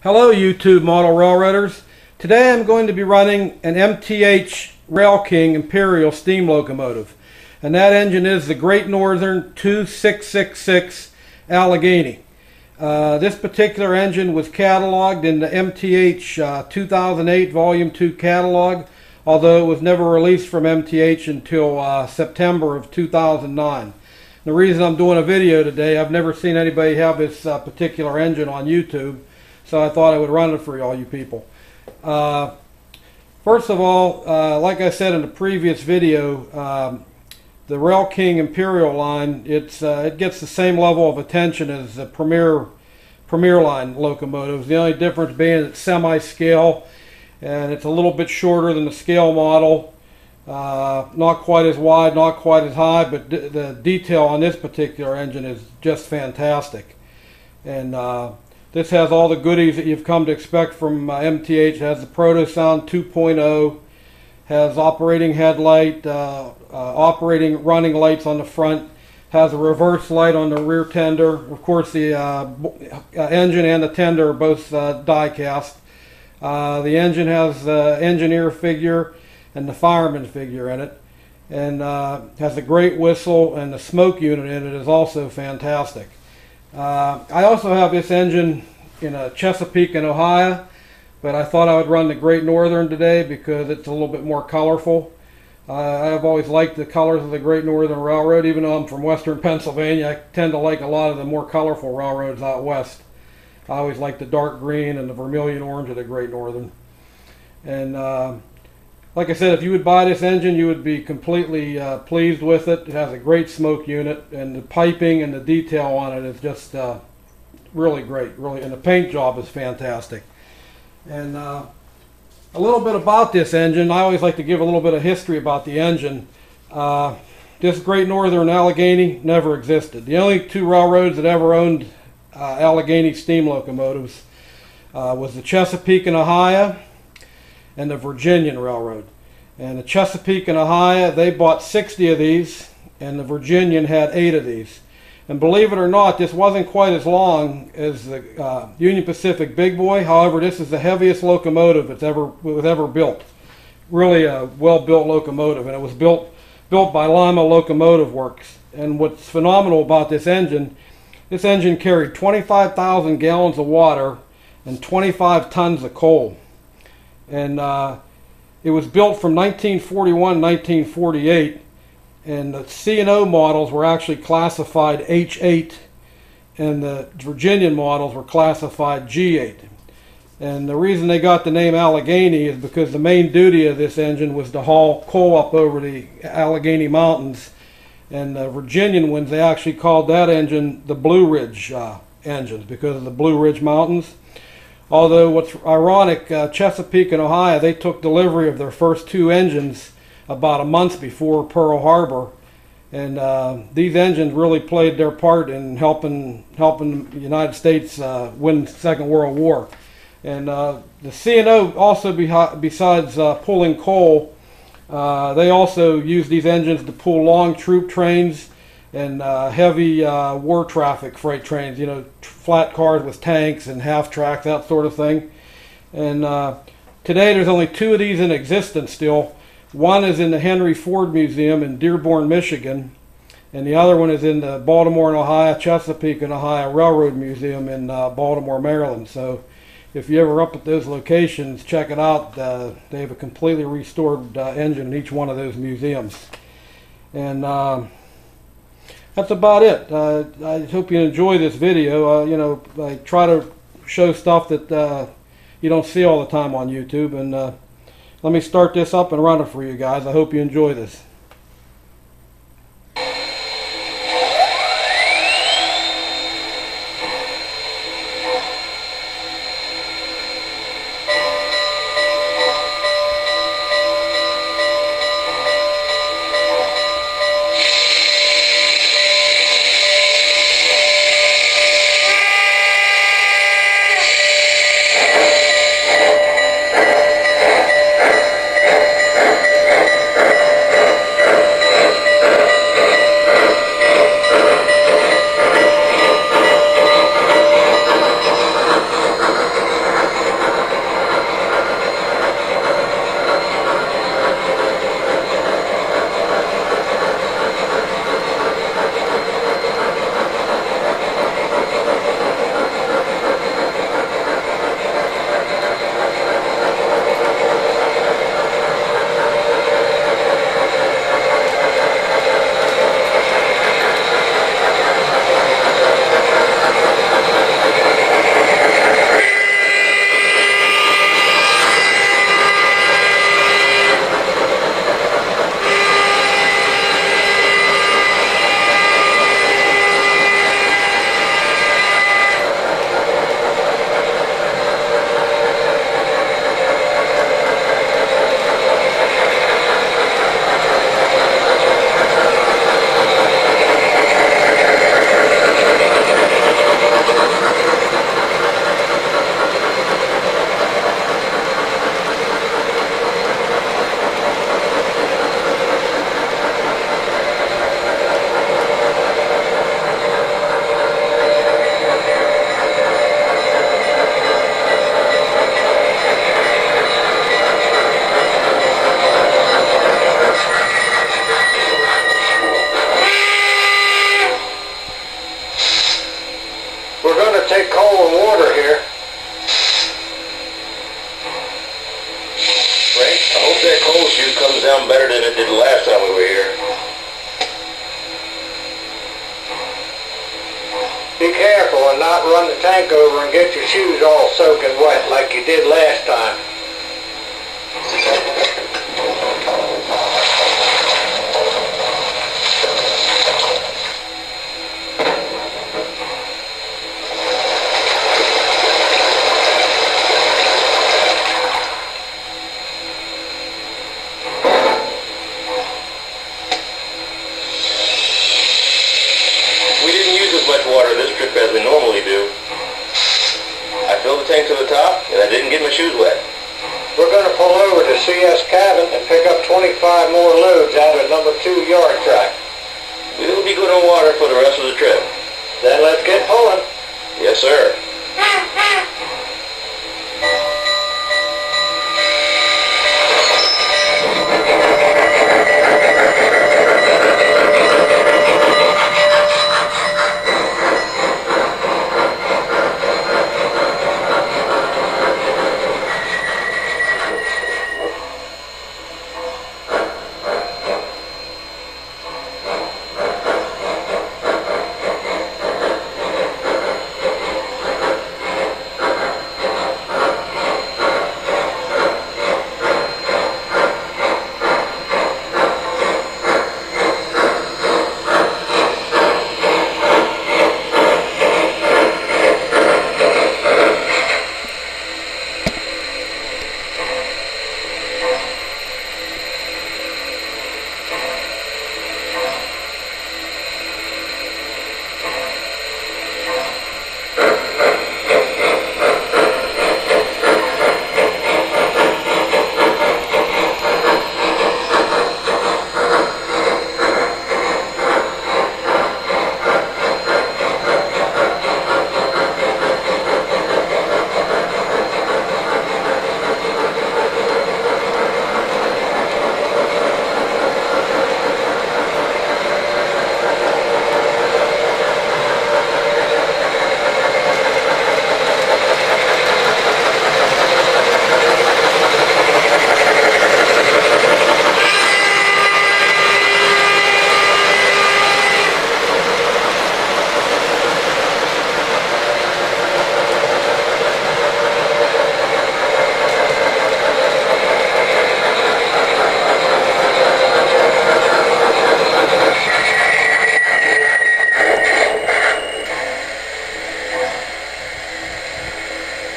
Hello YouTube model railroaders. Today I'm going to be running an MTH RailKing Imperial steam locomotive, and that engine is the Great Northern 2666 Allegheny. This particular engine was cataloged in the MTH 2008 Volume 2 catalog, although it was never released from MTH until September of 2009. The reason I'm doing a video today, I've never seen anybody have this particular engine on YouTube, so I thought I would run it for all you people. First of all, like I said in the previous video, the RailKing Imperial line, it gets the same level of attention as the Premier line locomotives. The only difference being it's semi-scale, and it's a little bit shorter than the scale model. Not quite as wide, not quite as high, but the detail on this particular engine is just fantastic. And this has all the goodies that you've come to expect from MTH. It has the Proto-Sound 2.0, has operating headlight, operating running lights on the front, has a reverse light on the rear tender. Of course, the engine and the tender are both die cast. The engine has the engineer figure and the fireman figure in it, and has a great whistle, and the smoke unit in it is also fantastic. I also have this engine in Chesapeake and Ohio, but I thought I would run the Great Northern today because it's a little bit more colorful. I've always liked the colors of the Great Northern Railroad. Even though I'm from western Pennsylvania, I tend to like a lot of the more colorful railroads out west. I always like the dark green and the vermilion orange of the Great Northern. And like I said, if you would buy this engine, you would be completely pleased with it. It has a great smoke unit, and the piping and the detail on it is just really great, really, and the paint job is fantastic. And a little bit about this engine. I always like to give a little bit of history about the engine. This Great Northern Allegheny never existed. The only two railroads that ever owned Allegheny steam locomotives was the Chesapeake and Ohio and the Virginian Railroad. And the Chesapeake and Ohio, they bought 60 of these, and the Virginian had 8 of these. And believe it or not, this wasn't quite as long as the Union Pacific Big Boy. However, this is the heaviest locomotive that's ever built. Really a well-built locomotive, and it was built by Lima Locomotive Works. And what's phenomenal about this engine carried 25,000 gallons of water and 25 tons of coal. And it was built from 1941 to 1948, and the C&O models were actually classified H8, and the Virginian models were classified G8. And the reason they got the name Allegheny is because the main duty of this engine was to haul coal up over the Allegheny Mountains, and the Virginian ones, they actually called that engine the Blue Ridge engines because of the Blue Ridge Mountains. Although what's ironic, Chesapeake and Ohio, they took delivery of their first 2 engines about a month before Pearl Harbor, and these engines really played their part in helping the United States win the Second World War. And the C&O also, besides pulling coal, they also used these engines to pull long troop trains and heavy war traffic freight trains, you know, flat cars with tanks and half tracks, that sort of thing. And today there's only 2 of these in existence still. One is in the Henry Ford Museum in Dearborn, Michigan, and the other one is in the Baltimore and Ohio, Chesapeake and Ohio Railroad Museum in Baltimore, Maryland. So if you're ever up at those locations, check it out. They have a completely restored engine in each one of those museums. And that's about it. I hope you enjoy this video. You know, I try to show stuff that you don't see all the time on YouTube. And let me start this up and run it for you guys. I hope you enjoy this. run better than it did the last time we were here. Be careful and not run the tank over and get your shoes all soaking wet like you did last time. Much water this trip as we normally do. I filled the tank to the top and I didn't get my shoes wet. We're going to pull over to CS Cabin and pick up 25 more loads out of number 2 yard track. We'll be good on water for the rest of the trip. Then let's get pulling. Yes, sir.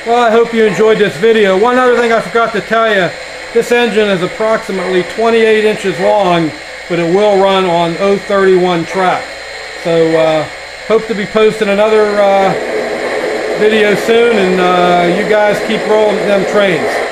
Well, I hope you enjoyed this video. One other thing I forgot to tell you, this engine is approximately 28 inches long, but it will run on 031 track. So hope to be posting another video soon, and you guys keep rolling them trains.